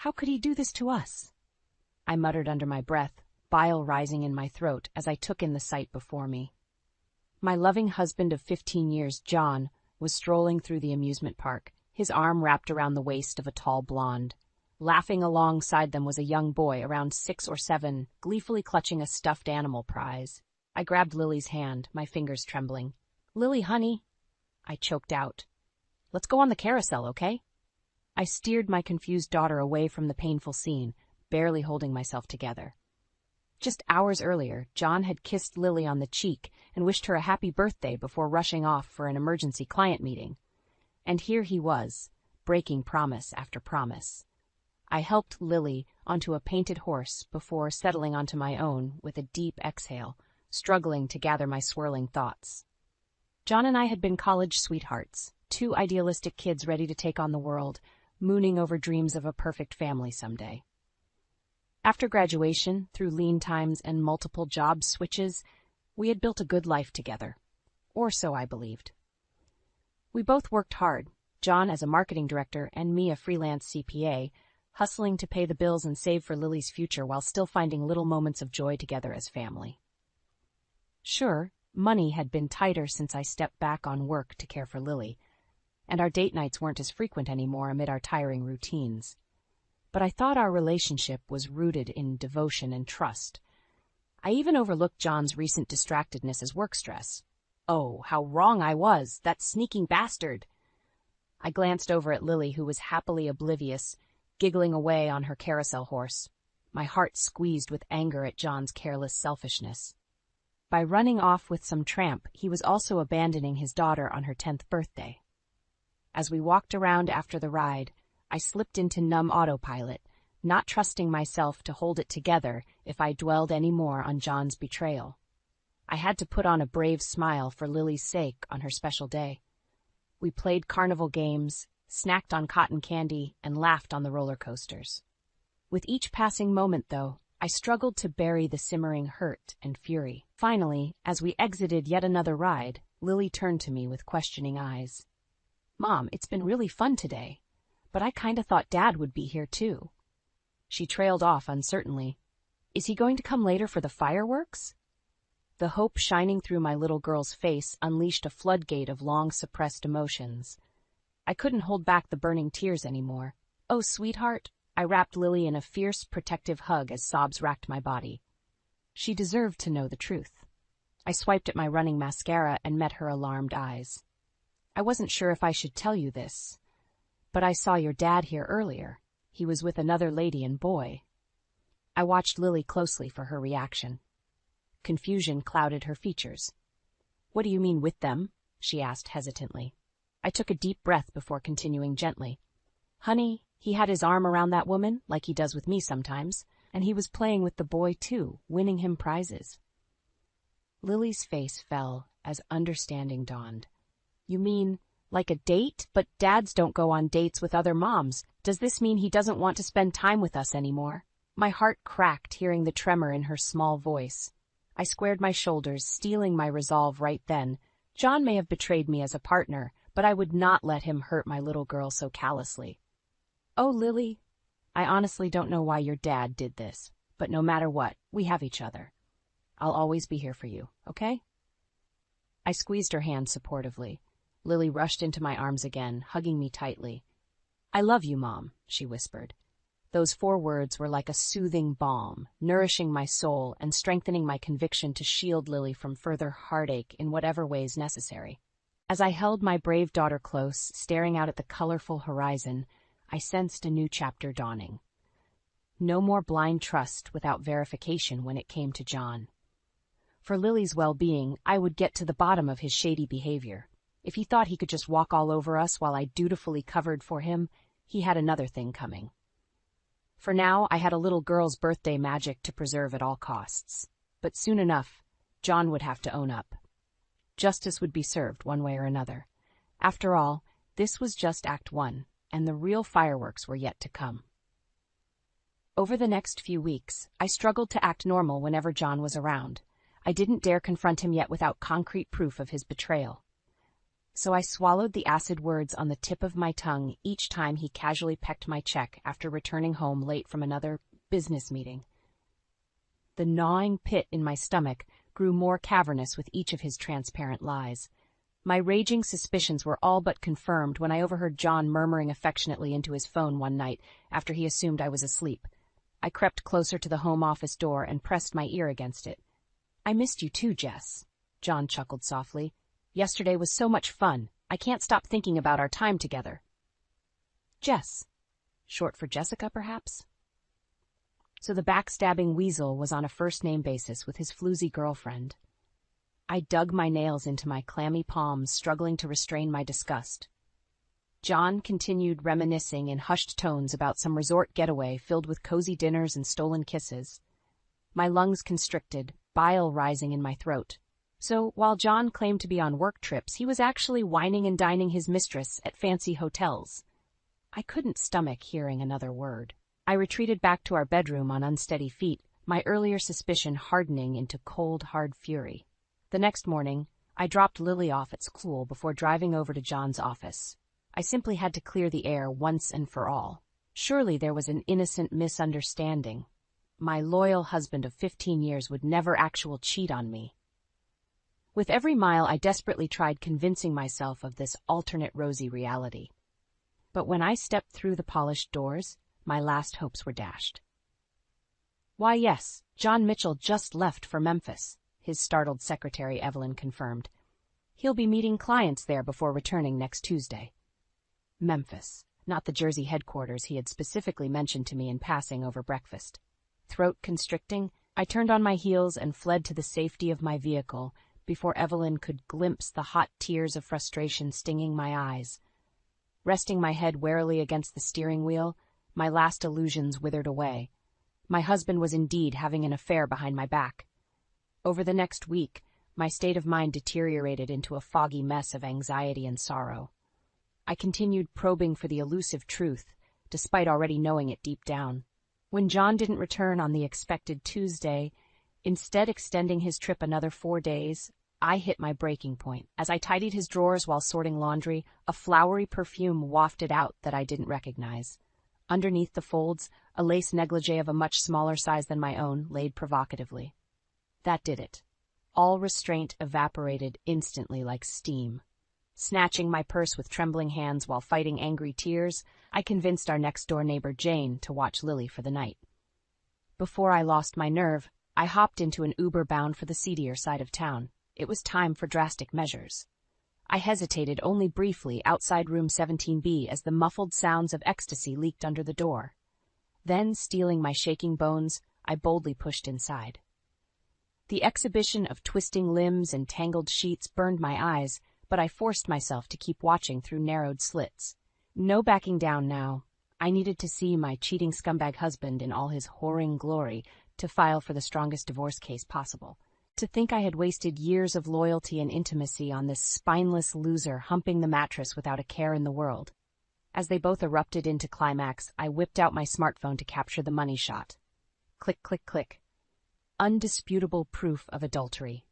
How could he do this to us? I muttered under my breath, bile rising in my throat as I took in the sight before me. My loving husband of 15 years, John, was strolling through the amusement park, his arm wrapped around the waist of a tall blonde. Laughing alongside them was a young boy around 6 or 7, gleefully clutching a stuffed animal prize. I grabbed Lily's hand, my fingers trembling. "Lily, honey," I choked out. "Let's go on the carousel, okay?" I steered my confused daughter away from the painful scene, barely holding myself together. Just hours earlier, John had kissed Lily on the cheek and wished her a happy birthday before rushing off for an emergency client meeting. And here he was, breaking promise after promise. I helped Lily onto a painted horse before settling onto my own with a deep exhale, struggling to gather my swirling thoughts. John and I had been college sweethearts, two idealistic kids ready to take on the world, mooning over dreams of a perfect family someday. After graduation, through lean times and multiple job switches, we had built a good life together. Or so I believed. We both worked hard, John as a marketing director and me a freelance CPA, hustling to pay the bills and save for Lily's future while still finding little moments of joy together as family. Sure, money had been tighter since I stepped back on work to care for Lily, and our date nights weren't as frequent anymore amid our tiring routines. But I thought our relationship was rooted in devotion and trust. I even overlooked John's recent distractedness as work stress. Oh, how wrong I was, that sneaking bastard! I glanced over at Lily, who was happily oblivious, giggling away on her carousel horse, my heart squeezed with anger at John's careless selfishness. By running off with some tramp, he was also abandoning his daughter on her 10th birthday. As we walked around after the ride, I slipped into numb autopilot, not trusting myself to hold it together if I dwelled any more on John's betrayal. I had to put on a brave smile for Lily's sake on her special day. We played carnival games, snacked on cotton candy, and laughed on the roller coasters. With each passing moment, though, I struggled to bury the simmering hurt and fury. Finally, as we exited yet another ride, Lily turned to me with questioning eyes. "Mom, it's been really fun today, but I kinda thought Dad would be here too." She trailed off uncertainly. "Is he going to come later for the fireworks?" The hope shining through my little girl's face unleashed a floodgate of long-suppressed emotions. I couldn't hold back the burning tears anymore. "Oh, sweetheart," I wrapped Lily in a fierce, protective hug as sobs racked my body. She deserved to know the truth. I swiped at my running mascara and met her alarmed eyes. "I wasn't sure if I should tell you this, but I saw your dad here earlier. He was with another lady and boy." I watched Lily closely for her reaction. Confusion clouded her features. "What do you mean with them?" she asked hesitantly. I took a deep breath before continuing gently. "Honey, he had his arm around that woman, like he does with me sometimes, and he was playing with the boy too, winning him prizes." Lily's face fell as understanding dawned. "You mean, like a date? But dads don't go on dates with other moms. Does this mean he doesn't want to spend time with us anymore?" My heart cracked hearing the tremor in her small voice. I squared my shoulders, steeling my resolve right then. John may have betrayed me as a partner, but I would not let him hurt my little girl so callously. "Oh, Lily, I honestly don't know why your dad did this, but no matter what, we have each other. I'll always be here for you, okay?" I squeezed her hand supportively. Lily rushed into my arms again, hugging me tightly. "I love you, Mom," she whispered. Those 4 words were like a soothing balm, nourishing my soul and strengthening my conviction to shield Lily from further heartache in whatever ways necessary. As I held my brave daughter close, staring out at the colorful horizon, I sensed a new chapter dawning. No more blind trust without verification when it came to John. For Lily's well-being, I would get to the bottom of his shady behavior. If he thought he could just walk all over us while I dutifully covered for him, he had another thing coming. For now, I had a little girl's birthday magic to preserve at all costs. But soon enough, John would have to own up. Justice would be served one way or another. After all, this was just Act 1, and the real fireworks were yet to come. Over the next few weeks, I struggled to act normal whenever John was around. I didn't dare confront him yet without concrete proof of his betrayal. so I swallowed the acid words on the tip of my tongue each time he casually pecked my check after returning home late from another business meeting. The gnawing pit in my stomach grew more cavernous with each of his transparent lies. My raging suspicions were all but confirmed when I overheard John murmuring affectionately into his phone one night after he assumed I was asleep. I crept closer to the home office door and pressed my ear against it. "I missed you too, Jess," John chuckled softly. "Yesterday was so much fun. I can't stop thinking about our time together." Jess. Short for Jessica, perhaps? So the backstabbing weasel was on a first-name basis with his floozy girlfriend. I dug my nails into my clammy palms, struggling to restrain my disgust. John continued reminiscing in hushed tones about some resort getaway filled with cozy dinners and stolen kisses. My lungs constricted, bile rising in my throat. So, while John claimed to be on work trips, he was actually wining and dining his mistress at fancy hotels. I couldn't stomach hearing another word. I retreated back to our bedroom on unsteady feet, my earlier suspicion hardening into cold, hard fury. The next morning, I dropped Lily off at school before driving over to John's office. I simply had to clear the air once and for all. Surely there was an innocent misunderstanding. My loyal husband of 15 years would never actually cheat on me. With every mile, I desperately tried convincing myself of this alternate rosy reality. But when I stepped through the polished doors, my last hopes were dashed. "Why, yes, John Mitchell just left for Memphis," his startled secretary Evelyn confirmed. "He'll be meeting clients there before returning next Tuesday." Memphis, not the Jersey headquarters he had specifically mentioned to me in passing over breakfast. Throat constricting, I turned on my heels and fled to the safety of my vehicle before Evelyn could glimpse the hot tears of frustration stinging my eyes. Resting my head warily against the steering wheel, my last illusions withered away. My husband was indeed having an affair behind my back. Over the next week, my state of mind deteriorated into a foggy mess of anxiety and sorrow. I continued probing for the elusive truth, despite already knowing it deep down. When John didn't return on the expected Tuesday, instead extending his trip another 4 days, I hit my breaking point. As I tidied his drawers while sorting laundry, a flowery perfume wafted out that I didn't recognize. Underneath the folds, a lace negligee of a much smaller size than my own laid provocatively. That did it. All restraint evaporated instantly like steam. Snatching my purse with trembling hands while fighting angry tears, I convinced our next-door neighbor Jane to watch Lily for the night. Before I lost my nerve, I hopped into an Uber bound for the seedier side of town. It was time for drastic measures. I hesitated only briefly outside room 17B as the muffled sounds of ecstasy leaked under the door. Then, steeling my shaking bones, I boldly pushed inside. The exhibition of twisting limbs and tangled sheets burned my eyes, but I forced myself to keep watching through narrowed slits. No backing down now. I needed to see my cheating scumbag husband in all his whoring glory to file for the strongest divorce case possible. To think I had wasted years of loyalty and intimacy on this spineless loser humping the mattress without a care in the world. As they both erupted into climax, I whipped out my smartphone to capture the money shot. Click, click, click. Undisputable proof of adultery.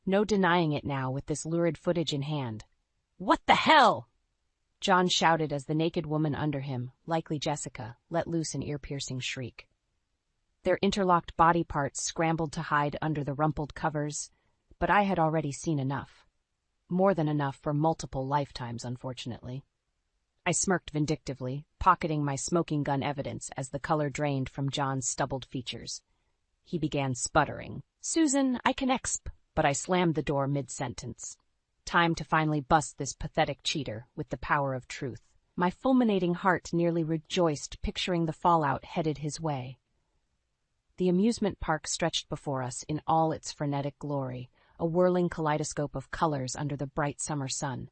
No denying it now with this lurid footage in hand. "What the hell?" John shouted as the naked woman under him, likely Jessica, let loose an ear-piercing shriek. Their interlocked body parts scrambled to hide under the rumpled covers, but I had already seen enough. More than enough for multiple lifetimes, unfortunately. I smirked vindictively, pocketing my smoking gun evidence as the color drained from John's stubbled features. He began sputtering. "Susan, I can exp," but I slammed the door mid-sentence. Time to finally bust this pathetic cheater with the power of truth. My fulminating heart nearly rejoiced, picturing the fallout headed his way. The amusement park stretched before us in all its frenetic glory, a whirling kaleidoscope of colors under the bright summer sun.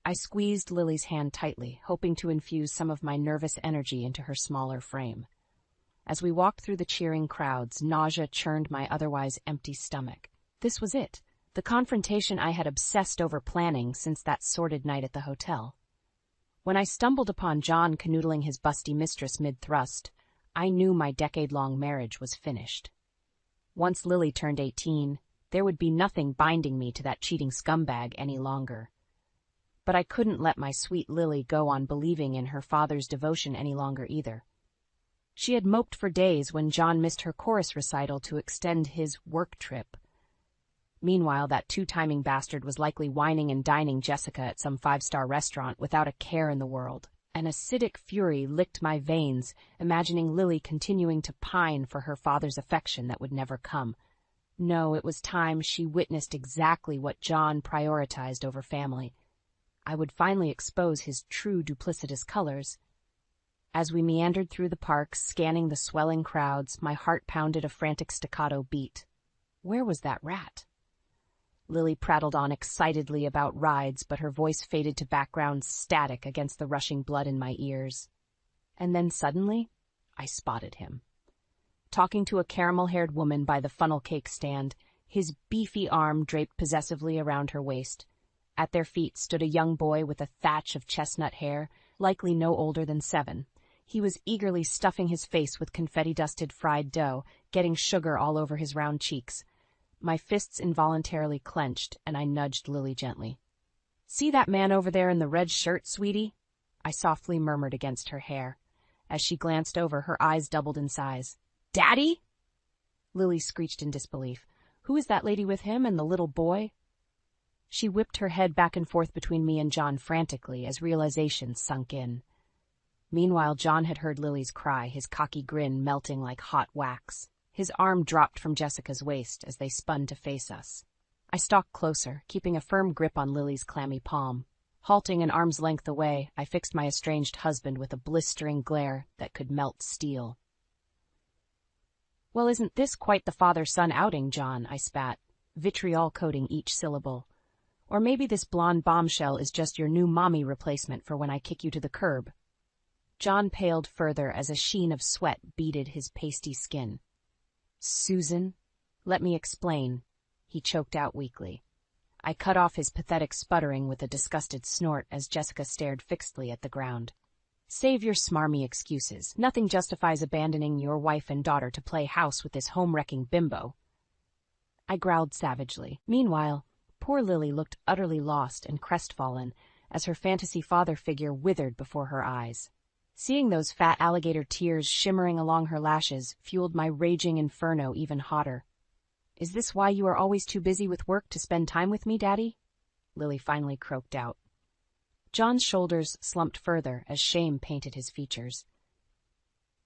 I squeezed Lily's hand tightly, hoping to infuse some of my nervous energy into her smaller frame. As we walked through the cheering crowds, nausea churned my otherwise empty stomach. This was it, the confrontation I had obsessed over planning since that sordid night at the hotel. When I stumbled upon John canoodling his busty mistress mid-thrust, I knew my decade-long marriage was finished. Once Lily turned 18, there would be nothing binding me to that cheating scumbag any longer. But I couldn't let my sweet Lily go on believing in her father's devotion any longer either. She had moped for days when John missed her chorus recital to extend his work trip. Meanwhile, that two-timing bastard was likely wining and dining Jessica at some five-star restaurant without a care in the world. An acidic fury licked my veins, imagining Lily continuing to pine for her father's affection that would never come. No, it was time she witnessed exactly what John prioritized over family. I would finally expose his true duplicitous colors. As we meandered through the park, scanning the swelling crowds, my heart pounded a frantic staccato beat. Where was that rat? Lily prattled on excitedly about rides, but her voice faded to background static against the rushing blood in my ears. And then suddenly, I spotted him. Talking to a caramel-haired woman by the funnel cake stand, his beefy arm draped possessively around her waist. At their feet stood a young boy with a thatch of chestnut hair, likely no older than 7. He was eagerly stuffing his face with confetti-dusted fried dough, getting sugar all over his round cheeks. My fists involuntarily clenched, and I nudged Lily gently. "See that man over there in the red shirt, sweetie?" I softly murmured against her hair. As she glanced over, her eyes doubled in size. "Daddy?" Lily screeched in disbelief. "Who is that lady with him and the little boy?" She whipped her head back and forth between me and John frantically as realization sunk in. Meanwhile, John had heard Lily's cry, his cocky grin melting like hot wax. His arm dropped from Jessica's waist as they spun to face us. I stalked closer, keeping a firm grip on Lily's clammy palm. Halting an arm's length away, I fixed my estranged husband with a blistering glare that could melt steel. "Well, isn't this quite the father-son outing, John?" I spat, vitriol coating each syllable. "Or maybe this blonde bombshell is just your new mommy replacement for when I kick you to the curb." John paled further as a sheen of sweat beaded his pasty skin. "Susan, let me explain," he choked out weakly. I cut off his pathetic sputtering with a disgusted snort as Jessica stared fixedly at the ground. "Save your smarmy excuses. Nothing justifies abandoning your wife and daughter to play house with this home-wrecking bimbo." I growled savagely. Meanwhile, poor Lily looked utterly lost and crestfallen as her fantasy father figure withered before her eyes. Seeing those fat alligator tears shimmering along her lashes fueled my raging inferno even hotter. "Is this why you are always too busy with work to spend time with me, Daddy?" Lily finally croaked out. John's shoulders slumped further as shame painted his features.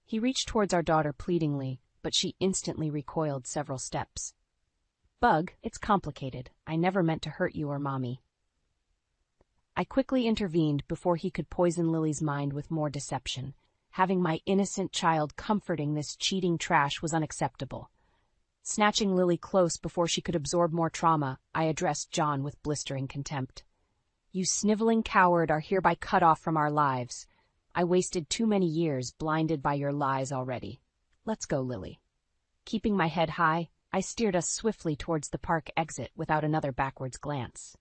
He reached towards our daughter pleadingly, but she instantly recoiled several steps. "Bug, it's complicated. I never meant to hurt you or Mommy." I quickly intervened before he could poison Lily's mind with more deception. Having my innocent child comforting this cheating trash was unacceptable. Snatching Lily close before she could absorb more trauma, I addressed John with blistering contempt. "You sniveling coward are hereby cut off from our lives. I wasted too many years blinded by your lies already. Let's go, Lily." Keeping my head high, I steered us swiftly towards the park exit without another backwards glance.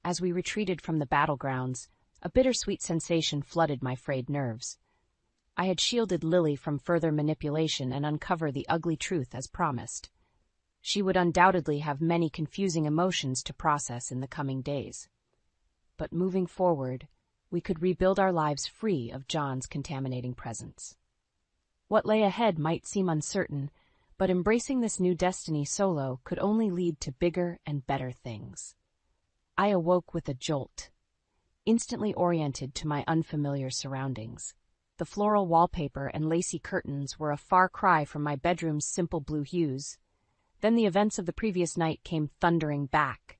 As we retreated from the battlegrounds, a bittersweet sensation flooded my frayed nerves. I had shielded Lily from further manipulation and uncover the ugly truth as promised. She would undoubtedly have many confusing emotions to process in the coming days. But moving forward, we could rebuild our lives free of John's contaminating presence. What lay ahead might seem uncertain, but embracing this new destiny solo could only lead to bigger and better things. I awoke with a jolt, instantly oriented to my unfamiliar surroundings. The floral wallpaper and lacy curtains were a far cry from my bedroom's simple blue hues. Then the events of the previous night came thundering back.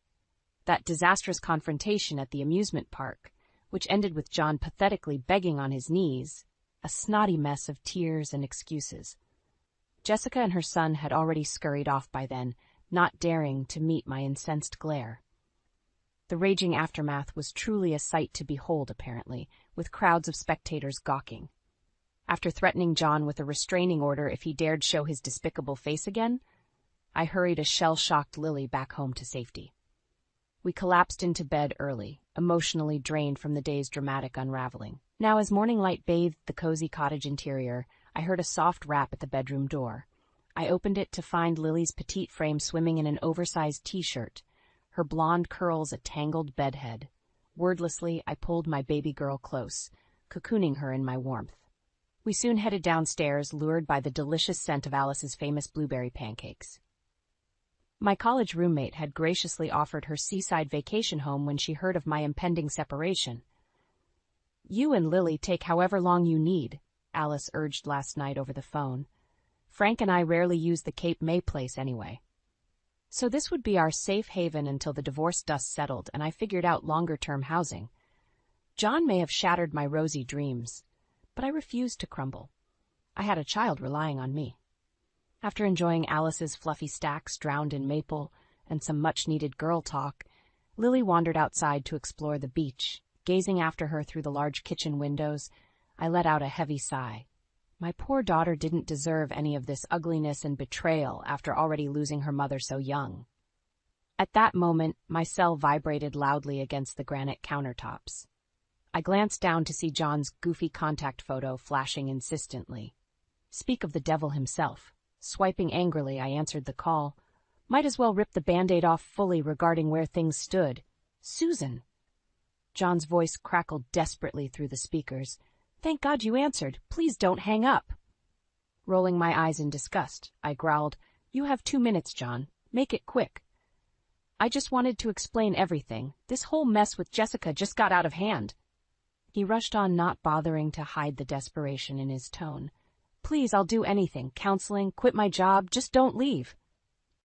That disastrous confrontation at the amusement park, which ended with John pathetically begging on his knees, a snotty mess of tears and excuses. Jessica and her son had already scurried off by then, not daring to meet my incensed glare. The raging aftermath was truly a sight to behold, apparently, with crowds of spectators gawking. After threatening John with a restraining order if he dared show his despicable face again, I hurried a shell-shocked Lily back home to safety. We collapsed into bed early, emotionally drained from the day's dramatic unraveling. Now, as morning light bathed the cozy cottage interior, I heard a soft rap at the bedroom door. I opened it to find Lily's petite frame swimming in an oversized t-shirt, her blonde curls a tangled bedhead. Wordlessly, I pulled my baby girl close, cocooning her in my warmth. We soon headed downstairs, lured by the delicious scent of Alice's famous blueberry pancakes. My college roommate had graciously offered her seaside vacation home when she heard of my impending separation. "You and Lily take however long you need," Alice urged last night over the phone. "Frank and I rarely use the Cape May place anyway." So this would be our safe haven until the divorce dust settled and I figured out longer-term housing. John may have shattered my rosy dreams, but I refused to crumble. I had a child relying on me. After enjoying Alice's fluffy stacks drowned in maple and some much-needed girl talk, Lily wandered outside to explore the beach. Gazing after her through the large kitchen windows, I let out a heavy sigh. My poor daughter didn't deserve any of this ugliness and betrayal after already losing her mother so young. At that moment, my cell vibrated loudly against the granite countertops. I glanced down to see John's goofy contact photo flashing insistently. Speak of the devil himself. Swiping angrily, I answered the call. Might as well rip the Band-Aid off fully regarding where things stood. "Susan!" John's voice crackled desperately through the speakers. "Thank God you answered. Please don't hang up." Rolling my eyes in disgust, I growled, "You have 2 minutes, John. Make it quick." "I just wanted to explain everything. This whole mess with Jessica just got out of hand." He rushed on, not bothering to hide the desperation in his tone. "Please, I'll do anything. Counseling, quit my job, just don't leave."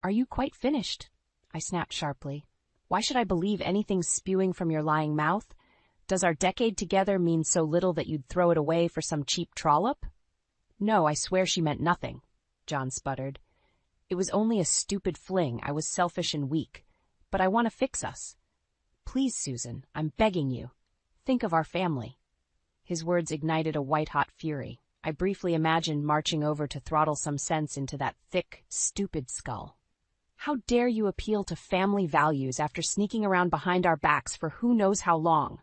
"Are you quite finished?" I snapped sharply. "Why should I believe anything spewing from your lying mouth? Does our decade together mean so little that you'd throw it away for some cheap trollop?" "No, I swear she meant nothing," John sputtered. "It was only a stupid fling. I was selfish and weak. But I want to fix us. Please, Susan, I'm begging you. Think of our family." His words ignited a white-hot fury. I briefly imagined marching over to throttle some sense into that thick, stupid skull. "How dare you appeal to family values after sneaking around behind our backs for who knows how long?"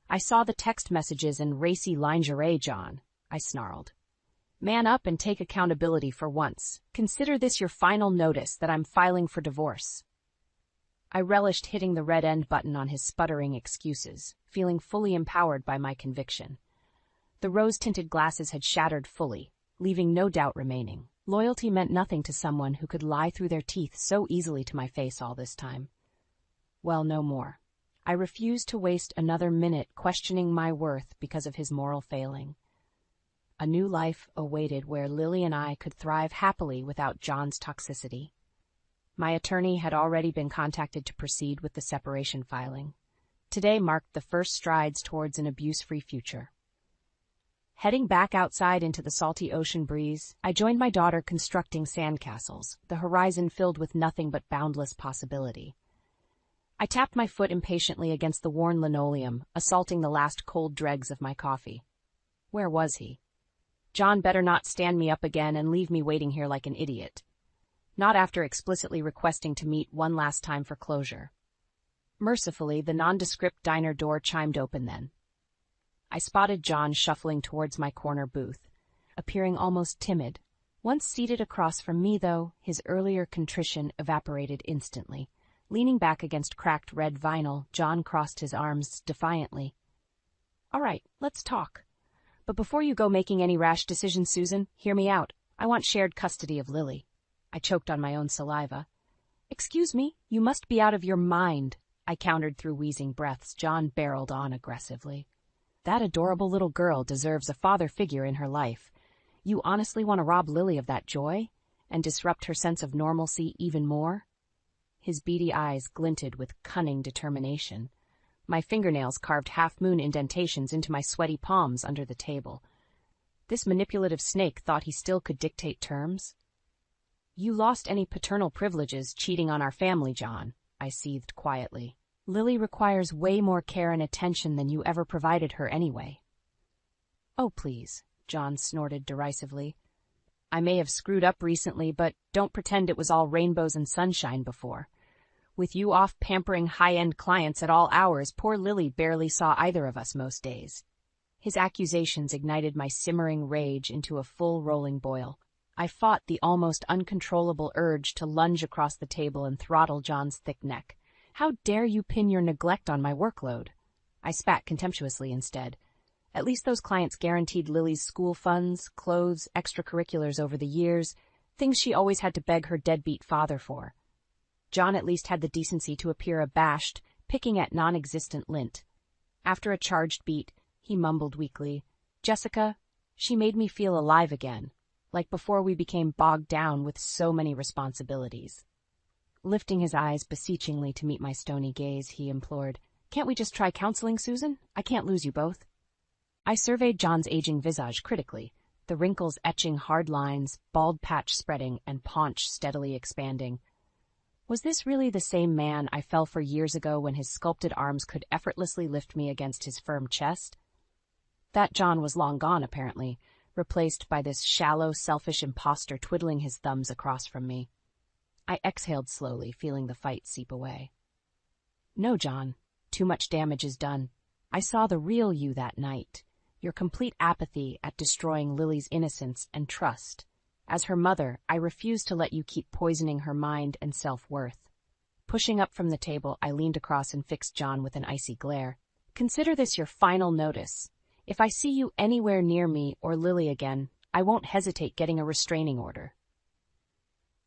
"I saw the text messages and racy lingerie, John," I snarled. "Man up and take accountability for once. Consider this your final notice that I'm filing for divorce." I relished hitting the red end button on his sputtering excuses, feeling fully empowered by my conviction. The rose-tinted glasses had shattered fully, leaving no doubt remaining. Loyalty meant nothing to someone who could lie through their teeth so easily to my face all this time. Well, no more. I refused to waste another minute questioning my worth because of his moral failing. A new life awaited where Lily and I could thrive happily without John's toxicity. My attorney had already been contacted to proceed with the separation filing. Today marked the first strides towards an abuse-free future. Heading back outside into the salty ocean breeze, I joined my daughter constructing sandcastles, the horizon filled with nothing but boundless possibility. I tapped my foot impatiently against the worn linoleum, assaulting the last cold dregs of my coffee. Where was he? John better not stand me up again and leave me waiting here like an idiot. Not after explicitly requesting to meet one last time for closure. Mercifully, the nondescript diner door chimed open then. I spotted John shuffling towards my corner booth, appearing almost timid. Once seated across from me, though, his earlier contrition evaporated instantly. Leaning back against cracked red vinyl, John crossed his arms defiantly. "All right, let's talk. But before you go making any rash decisions, Susan, hear me out. I want shared custody of Lily." I choked on my own saliva. "Excuse me, you must be out of your mind," I countered through wheezing breaths. John barreled on aggressively. "That adorable little girl deserves a father figure in her life. You honestly want to rob Lily of that joy? And disrupt her sense of normalcy even more?" His beady eyes glinted with cunning determination. My fingernails carved half-moon indentations into my sweaty palms under the table. This manipulative snake thought he still could dictate terms? "You lost any paternal privileges cheating on our family, John," I seethed quietly. "Lily requires way more care and attention than you ever provided her anyway." "Oh, please," John snorted derisively. "I may have screwed up recently, but don't pretend it was all rainbows and sunshine before. With you off pampering high-end clients at all hours, poor Lily barely saw either of us most days." His accusations ignited my simmering rage into a full rolling boil. I fought the almost uncontrollable urge to lunge across the table and throttle John's thick neck. "How dare you pin your neglect on my workload?" I spat contemptuously instead. At least those clients guaranteed Lily's school funds, clothes, extracurriculars over the years, things she always had to beg her deadbeat father for. John at least had the decency to appear abashed, picking at non-existent lint. After a charged beat, he mumbled weakly, "Jessica, she made me feel alive again, like before we became bogged down with so many responsibilities." Lifting his eyes beseechingly to meet my stony gaze, he implored, "Can't we just try counseling, Susan? I can't lose you both." I surveyed John's aging visage critically, the wrinkles etching hard lines, bald patch spreading, and paunch steadily expanding. Was this really the same man I fell for years ago when his sculpted arms could effortlessly lift me against his firm chest? That John was long gone, apparently, replaced by this shallow, selfish imposter twiddling his thumbs across from me. I exhaled slowly, feeling the fight seep away. "No, John. Too much damage is done. I saw the real you that night. Your complete apathy at destroying Lily's innocence and trust. As her mother, I refuse to let you keep poisoning her mind and self-worth." Pushing up from the table, I leaned across and fixed John with an icy glare. "Consider this your final notice. If I see you anywhere near me or Lily again, I won't hesitate getting a restraining order."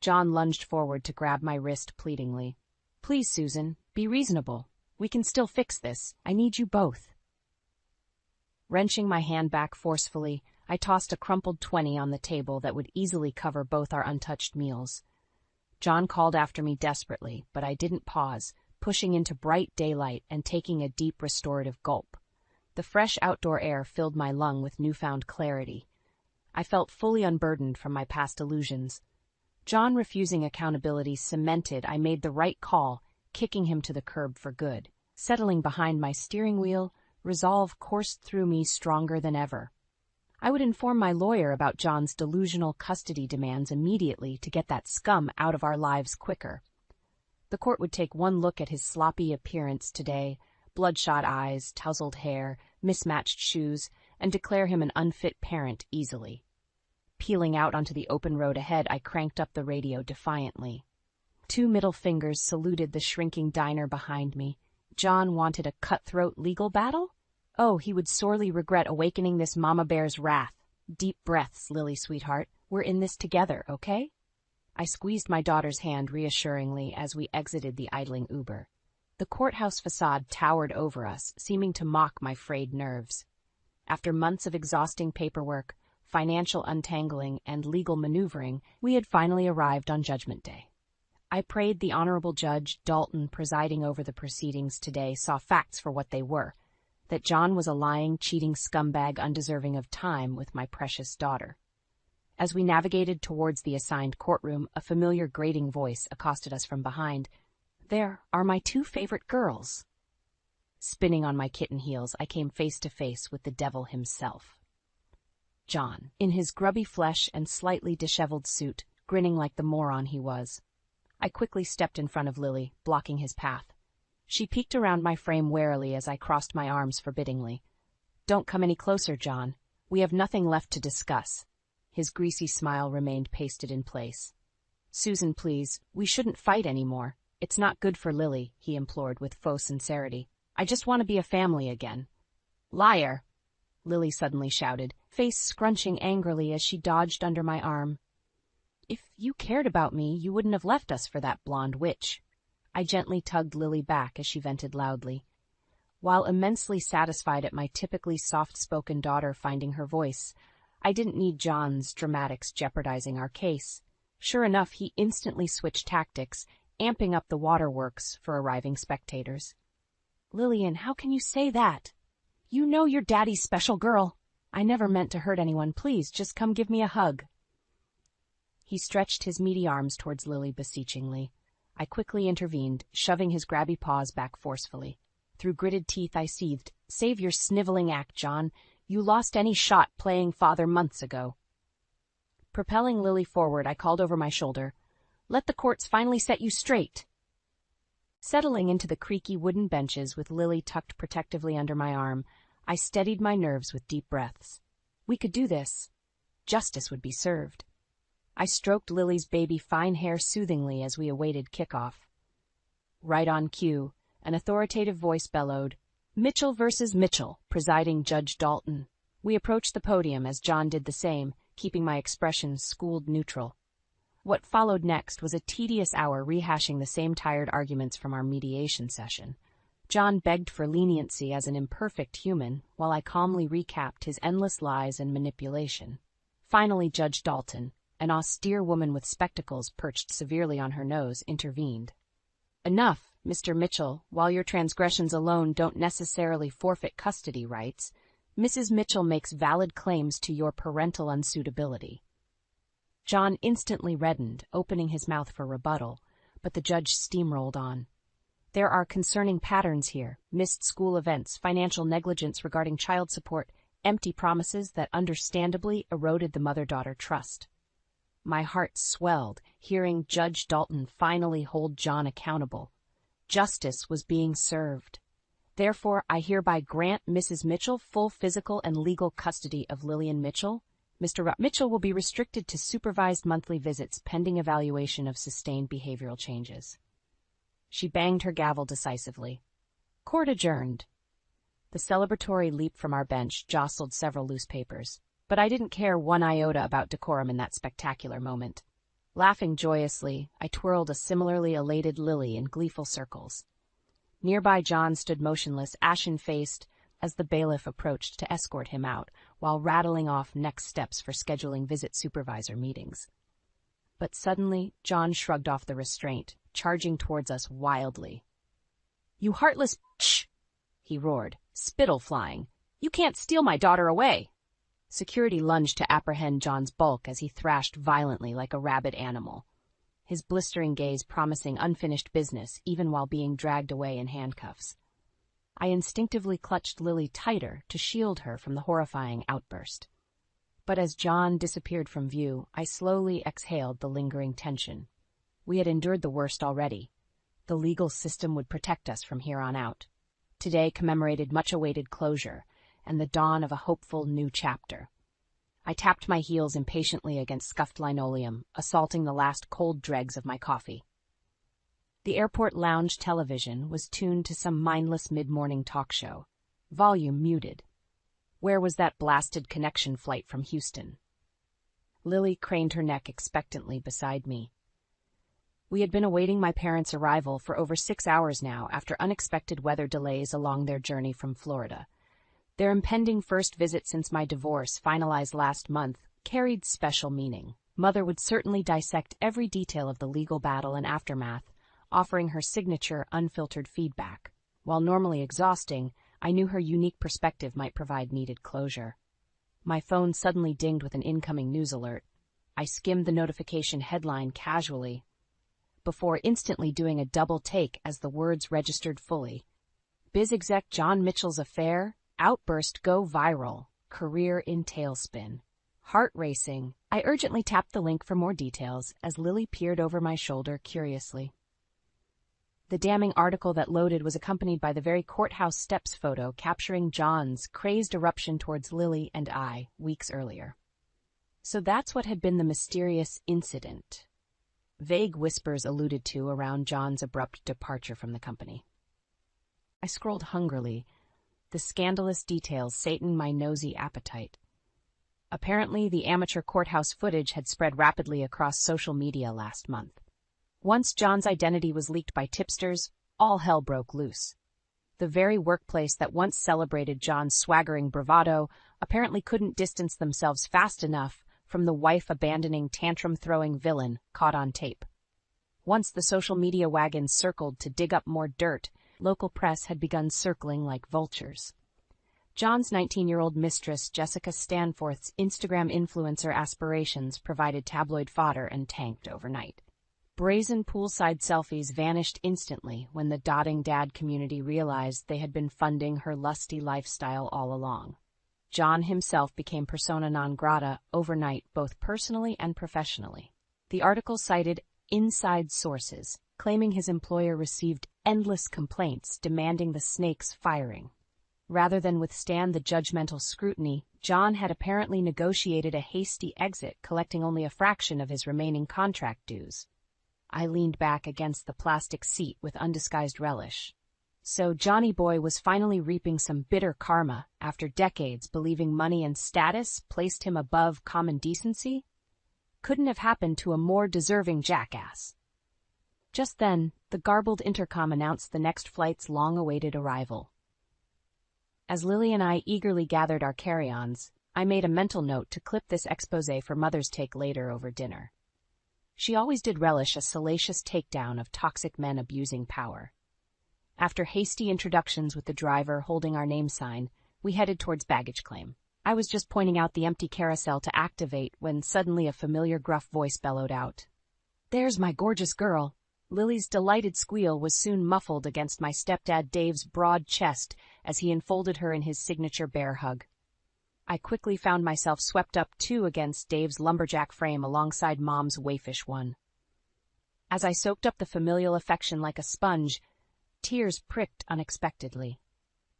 John lunged forward to grab my wrist pleadingly. "Please, Susan, be reasonable. We can still fix this. I need you both." Wrenching my hand back forcefully, I tossed a crumpled 20 on the table that would easily cover both our untouched meals. John called after me desperately, but I didn't pause, pushing into bright daylight and taking a deep restorative gulp. The fresh outdoor air filled my lung with newfound clarity. I felt fully unburdened from my past illusions. John refusing accountability cemented I made the right call, kicking him to the curb for good. Settling behind my steering wheel, resolve coursed through me stronger than ever. I would inform my lawyer about John's delusional custody demands immediately to get that scum out of our lives quicker. The court would take one look at his sloppy appearance today, bloodshot eyes, tousled hair, mismatched shoes, and declare him an unfit parent easily. Peeling out onto the open road ahead, I cranked up the radio defiantly. 2 middle fingers saluted the shrinking diner behind me. John wanted a cutthroat legal battle? Oh, he would sorely regret awakening this mama bear's wrath. Deep breaths, Lily, sweetheart. We're in this together, okay? I squeezed my daughter's hand reassuringly as we exited the idling Uber. The courthouse facade towered over us, seeming to mock my frayed nerves. After months of exhausting paperwork, financial untangling, and legal maneuvering, we had finally arrived on Judgment Day. I prayed the Honorable Judge Dalton presiding over the proceedings today saw facts for what they were, that John was a lying, cheating scumbag undeserving of time with my precious daughter. As we navigated towards the assigned courtroom, a familiar grating voice accosted us from behind. "There are my 2 favorite girls." Spinning on my kitten heels, I came face to face with the devil himself. John, in his grubby flesh and slightly disheveled suit, grinning like the moron he was. I quickly stepped in front of Lily, blocking his path. She peeked around my frame warily as I crossed my arms forbiddingly. "Don't come any closer, John. We have nothing left to discuss." His greasy smile remained pasted in place. "Susan, please, we shouldn't fight anymore. It's not good for Lily," he implored with faux sincerity. "I just want to be a family again." "Liar!" Lily suddenly shouted, face scrunching angrily as she dodged under my arm. "If you cared about me, you wouldn't have left us for that blonde witch." I gently tugged Lily back as she vented loudly. While immensely satisfied at my typically soft-spoken daughter finding her voice, I didn't need John's dramatics jeopardizing our case. Sure enough, he instantly switched tactics, amping up the waterworks for arriving spectators. "Lillian, how can you say that? You know you're Daddy's special girl. I never meant to hurt anyone. Please, just come give me a hug." He stretched his meaty arms towards Lily beseechingly. I quickly intervened, shoving his grabby paws back forcefully. Through gritted teeth I seethed, "Save your sniveling act, John. You lost any shot playing father months ago." Propelling Lily forward, I called over my shoulder, "Let the courts finally set you straight." Settling into the creaky wooden benches with Lily tucked protectively under my arm, I steadied my nerves with deep breaths. We could do this. Justice would be served. I stroked Lily's baby fine hair soothingly as we awaited kickoff. Right on cue, an authoritative voice bellowed, Mitchell versus Mitchell, presiding Judge Dalton. We approached the podium as John did the same, keeping my expression schooled neutral. What followed next was a tedious hour rehashing the same tired arguments from our mediation session. John begged for leniency as an imperfect human, while I calmly recapped his endless lies and manipulation. Finally, Judge Dalton, an austere woman with spectacles perched severely on her nose, intervened. Enough, Mr. Mitchell. While your transgressions alone don't necessarily forfeit custody rights, Mrs. Mitchell makes valid claims to your parental unsuitability. John instantly reddened, opening his mouth for rebuttal, but the judge steamrolled on. There are concerning patterns here: missed school events, financial negligence regarding child support, empty promises that understandably eroded the mother-daughter trust. My heart swelled, hearing Judge Dalton finally hold John accountable. Justice was being served. Therefore, I hereby grant Mrs. Mitchell full physical and legal custody of Lillian Mitchell. Mr. Mitchell will be restricted to supervised monthly visits pending evaluation of sustained behavioral changes. She banged her gavel decisively. Court adjourned. The celebratory leap from our bench jostled several loose papers, but I didn't care one iota about decorum in that spectacular moment. Laughing joyously, I twirled a similarly elated Lily in gleeful circles. Nearby, John stood motionless, ashen-faced, as the bailiff approached to escort him out, while rattling off next steps for scheduling visit supervisor meetings. But suddenly, John shrugged off the restraint, charging towards us wildly. "You heartless bitch!" he roared, spittle flying. "You can't steal my daughter away!" Security lunged to apprehend John's bulk as he thrashed violently like a rabid animal, his blistering gaze promising unfinished business even while being dragged away in handcuffs. I instinctively clutched Lily tighter to shield her from the horrifying outburst. But as John disappeared from view, I slowly exhaled the lingering tension. We had endured the worst already. The legal system would protect us from here on out. Today commemorated much-awaited closure and the dawn of a hopeful new chapter. I tapped my heels impatiently against scuffed linoleum, assaulting the last cold dregs of my coffee. The airport lounge television was tuned to some mindless mid-morning talk show, volume muted. Where was that blasted connection flight from Houston? Lily craned her neck expectantly beside me. We had been awaiting my parents' arrival for over 6 hours now after unexpected weather delays along their journey from Florida. Their impending first visit since my divorce, finalized last month, carried special meaning. Mother would certainly dissect every detail of the legal battle and aftermath, offering her signature, unfiltered feedback. While normally exhausting, I knew her unique perspective might provide needed closure. My phone suddenly dinged with an incoming news alert. I skimmed the notification headline casually, before instantly doing a double take as the words registered fully. Biz exec John Mitchell's affair, outburst go viral, career in tailspin. Heart racing, I urgently tapped the link for more details as Lily peered over my shoulder curiously. The damning article that loaded was accompanied by the very courthouse steps photo capturing John's crazed eruption towards Lily and I weeks earlier. So that's what had been the mysterious incident. Vague whispers alluded to around John's abrupt departure from the company. I scrolled hungrily, the scandalous details sating my nosy appetite. Apparently, the amateur courthouse footage had spread rapidly across social media last month. Once John's identity was leaked by tipsters, all hell broke loose. The very workplace that once celebrated John's swaggering bravado apparently couldn't distance themselves fast enough from the wife-abandoning, tantrum-throwing villain caught on tape. Once the social media wagons circled to dig up more dirt, local press had begun circling like vultures. John's 19-year-old mistress, Jessica Stanforth's Instagram influencer aspirations provided tabloid fodder and tanked overnight. Brazen poolside selfies vanished instantly when the dotting dad community realized they had been funding her lusty lifestyle all along. John himself became persona non grata overnight, both personally and professionally. The article cited inside sources, claiming his employer received endless complaints demanding the snake's firing. Rather than withstand the judgmental scrutiny, John had apparently negotiated a hasty exit, collecting only a fraction of his remaining contract dues. I leaned back against the plastic seat with undisguised relish. So Johnny Boy was finally reaping some bitter karma after decades believing money and status placed him above common decency? Couldn't have happened to a more deserving jackass. Just then, the garbled intercom announced the next flight's long-awaited arrival. As Lily and I eagerly gathered our carry-ons, I made a mental note to clip this exposé for Mother's take later over dinner. She always did relish a salacious takedown of toxic men abusing power. After hasty introductions with the driver holding our name sign, we headed towards baggage claim. I was just pointing out the empty carousel to activate when suddenly a familiar gruff voice bellowed out. "There's my gorgeous girl." Lily's delighted squeal was soon muffled against my stepdad Dave's broad chest as he enfolded her in his signature bear hug. I quickly found myself swept up too against Dave's lumberjack frame alongside Mom's waifish one. As I soaked up the familial affection like a sponge, tears pricked unexpectedly.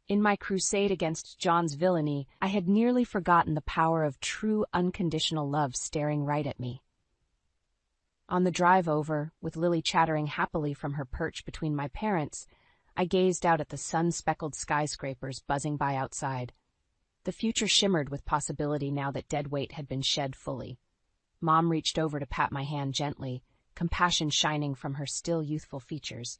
In my crusade against John's villainy, I had nearly forgotten the power of true unconditional love staring right at me. On the drive over, with Lily chattering happily from her perch between my parents, I gazed out at the sun-speckled skyscrapers buzzing by outside. The future shimmered with possibility now that dead weight had been shed fully. Mom reached over to pat my hand gently, compassion shining from her still youthful features.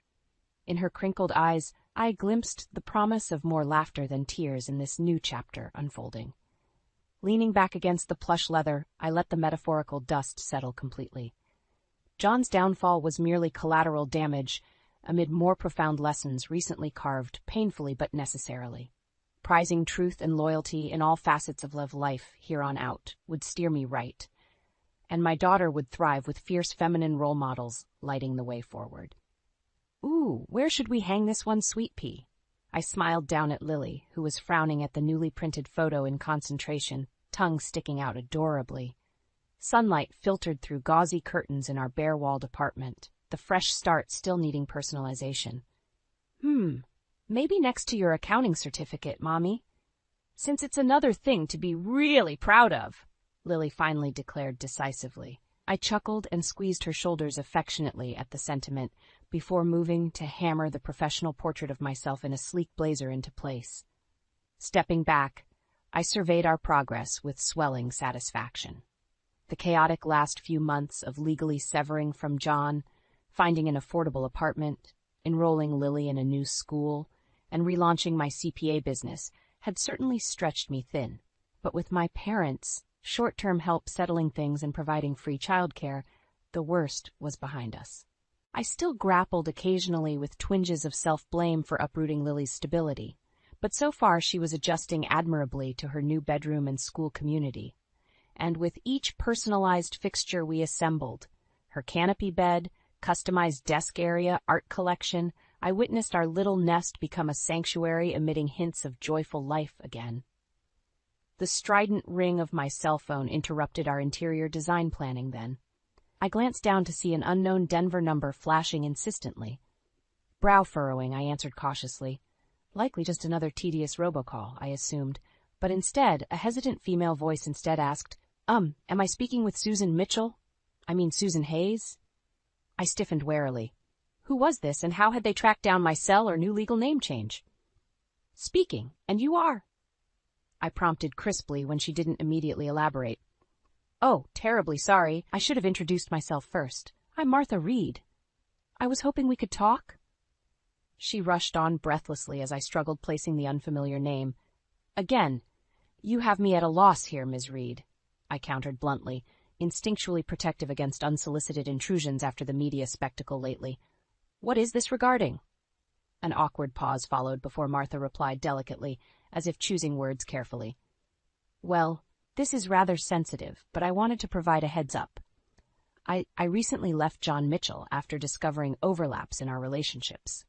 In her crinkled eyes, I glimpsed the promise of more laughter than tears in this new chapter unfolding. Leaning back against the plush leather, I let the metaphorical dust settle completely. John's downfall was merely collateral damage amid more profound lessons recently carved painfully but necessarily. Prizing truth and loyalty in all facets of life here on out would steer me right, and my daughter would thrive with fierce feminine role models lighting the way forward. "Ooh, where should we hang this one, sweet pea?" I smiled down at Lily, who was frowning at the newly printed photo in concentration, tongue sticking out adorably. Sunlight filtered through gauzy curtains in our bare-walled apartment, the fresh start still needing personalization. Maybe next to your accounting certificate, Mommy. Since it's another thing to be really proud of," Lily finally declared decisively. I chuckled and squeezed her shoulders affectionately at the sentiment before moving to hammer the professional portrait of myself in a sleek blazer into place. Stepping back, I surveyed our progress with swelling satisfaction. The chaotic last few months of legally severing from John, finding an affordable apartment, enrolling Lily in a new school, and relaunching my CPA business had certainly stretched me thin. But with my parents' short-term help settling things and providing free childcare, the worst was behind us. I still grappled occasionally with twinges of self-blame for uprooting Lily's stability, but so far she was adjusting admirably to her new bedroom and school community. And with each personalized fixture we assembled, her canopy bed, customized desk area, art collection, I witnessed our little nest become a sanctuary emitting hints of joyful life again. The strident ring of my cell phone interrupted our interior design planning then. I glanced down to see an unknown Denver number flashing insistently. Brow furrowing, I answered cautiously. Likely just another tedious robocall, I assumed, but instead, a hesitant female voice instead asked, am I speaking with Susan Mitchell? I mean Susan Hayes?" I stiffened warily. Who was this, and how had they tracked down my cell or new legal name change? "Speaking, and you are?" I prompted crisply when she didn't immediately elaborate. "Oh, terribly sorry. I should have introduced myself first. I'm Martha Reed. I was hoping we could talk." She rushed on breathlessly as I struggled placing the unfamiliar name. "Again, you have me at a loss here, Ms. Reed," I countered bluntly, instinctually protective against unsolicited intrusions after the media spectacle lately. "What is this regarding?" An awkward pause followed before Martha replied delicately, as if choosing words carefully. "Well, this is rather sensitive, but I wanted to provide a heads up. I recently left John Mitchell after discovering overlaps in our relationships."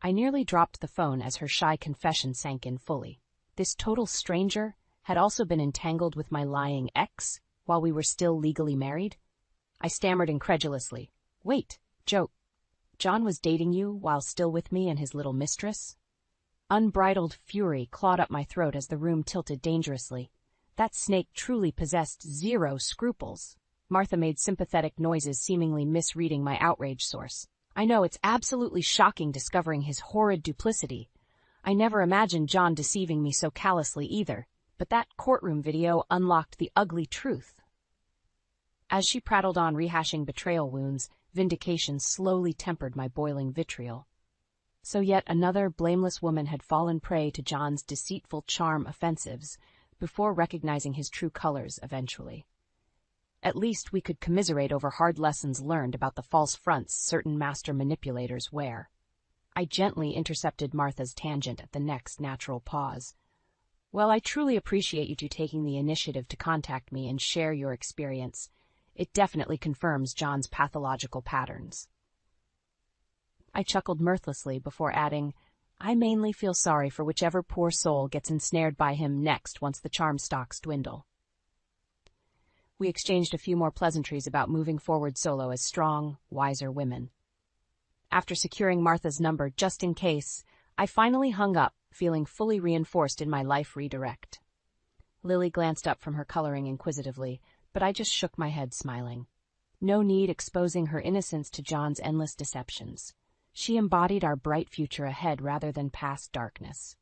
I nearly dropped the phone as her shy confession sank in fully. This total stranger had also been entangled with my lying ex while we were still legally married? I stammered incredulously. "Wait, John was dating you while still with me and his little mistress?" Unbridled fury clawed up my throat as the room tilted dangerously. That snake truly possessed zero scruples. Martha made sympathetic noises, seemingly misreading my outrage source. I know it's absolutely shocking discovering his horrid duplicity. I never imagined John deceiving me so callously either, but that courtroom video unlocked the ugly truth. As she prattled on rehashing betrayal wounds, vindication slowly tempered my boiling vitriol. So yet another blameless woman had fallen prey to John's deceitful charm offensives before recognizing his true colors eventually. At least we could commiserate over hard lessons learned about the false fronts certain master manipulators wear. I gently intercepted Martha's tangent at the next natural pause. Well, I truly appreciate you two taking the initiative to contact me and share your experience. It definitely confirms John's pathological patterns. I chuckled mirthlessly before adding, I mainly feel sorry for whichever poor soul gets ensnared by him next once the charm stocks dwindle. We exchanged a few more pleasantries about moving forward solo as strong, wiser women. After securing Martha's number just in case, I finally hung up, feeling fully reinforced in my life redirect. Lily glanced up from her coloring inquisitively, but I just shook my head smiling. No need exposing her innocence to John's endless deceptions. She embodied our bright future ahead rather than past darkness.